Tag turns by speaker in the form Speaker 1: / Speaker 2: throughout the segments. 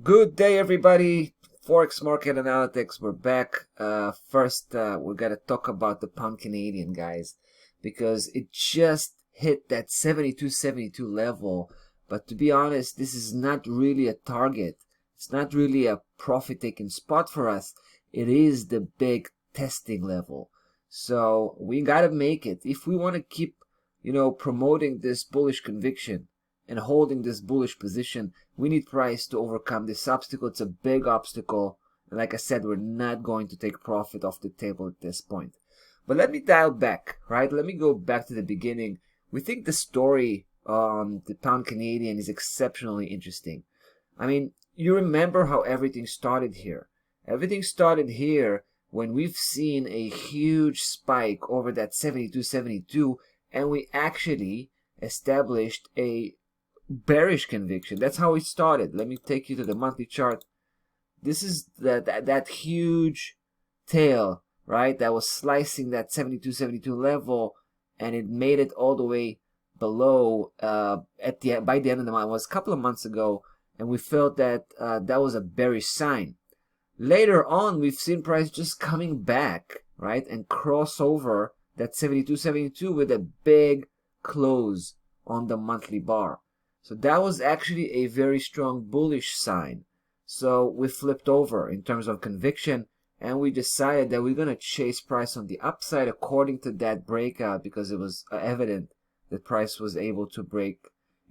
Speaker 1: Good day, everybody. Forex Market Analytics. We're back. First, we're gonna talk about the pound Canadian, guys, because it just hit that 72.72 level. But to be honest, this is not really a target. It's not really a profit-taking spot for us. It is the big testing level. So we gotta make it if we want to keep, promoting this bullish conviction and holding this bullish position. We need price to overcome this obstacle. It's a big obstacle. And like I said, we're not going to take profit off the table at this point. But let me dial back, right? Let me go back to the beginning. We think the story on the pound Canadian is exceptionally interesting. I mean, you remember how everything started here. Everything started here when we've seen a huge spike over that 72.72, and we actually established a bearish conviction. That's how it started. Let me take you to the monthly chart. This is that huge tail, right? That was slicing that 72.72 level, and it made it all the way below by the end of the month. It was a couple of months ago, and we felt that that was a bearish sign. Later on, we've seen price just coming back, right, and cross over that 72.72 with a big close on the monthly bar. So that was actually a very strong bullish sign. So we flipped over in terms of conviction, and we decided that we're going to chase price on the upside according to that breakout, because it was evident that price was able to break,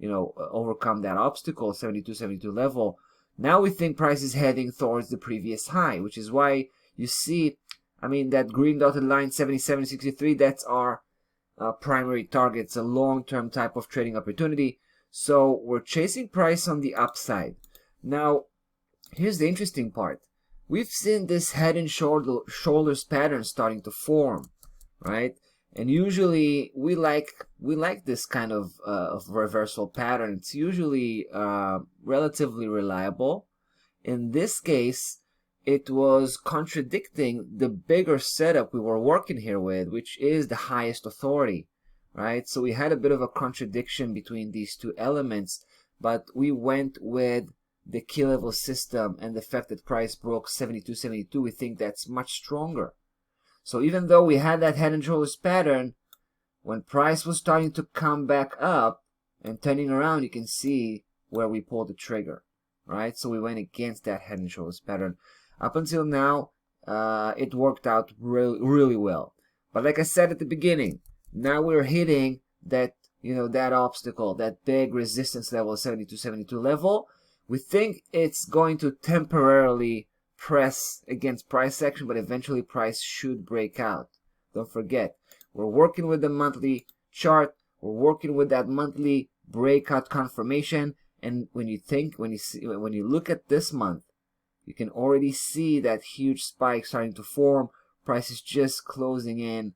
Speaker 1: overcome that obstacle, 72.72 level. Now we think price is heading towards the previous high, which is why you see, that green dotted line, 77.63, that's our primary target. It's a long-term type of trading opportunity. So we're chasing price on the upside. Now, here's the interesting part. We've seen this head and shoulders pattern starting to form, right? And usually we like this kind of reversal pattern. It's usually relatively reliable. In this case, it was contradicting the bigger setup we were working here with, which is the highest authority. Right, so we had a bit of a contradiction between these two elements, but we went with the key level system and the fact that price broke 72.72. We think that's much stronger. So even though we had that head and shoulders pattern, when price was starting to come back up and turning around, you can see where we pulled the trigger, right? So we went against that head and shoulders pattern. Up until now, it worked out really well. But like I said at the beginning, now we're hitting that, that obstacle, that big resistance level, 72.72 level. We think it's going to temporarily press against price action, but eventually price should break out. Don't forget, we're working with the monthly chart. We're working with that monthly breakout confirmation. And when you look at this month, you can already see that huge spike starting to form. Price is just closing in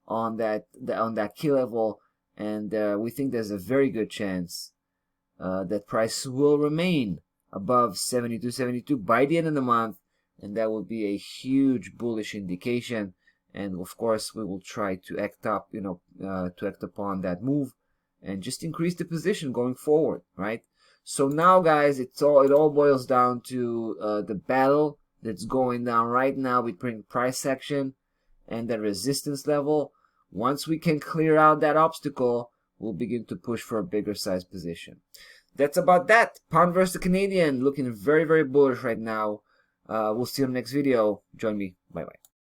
Speaker 1: on that key level, and we think there's a very good chance that price will remain above 72.72 by the end of the month, and that will be a huge bullish indication. And of course, we will try to act upon that move and just increase the position going forward, right? So now, guys, it all boils down to the battle that's going down right now between price action and the resistance level. Once we can clear out that obstacle, we'll begin to push for a bigger size position. That's about that. Pound versus the Canadian, looking very, very bullish right now. We'll see you in the next video. Join me. Bye-bye.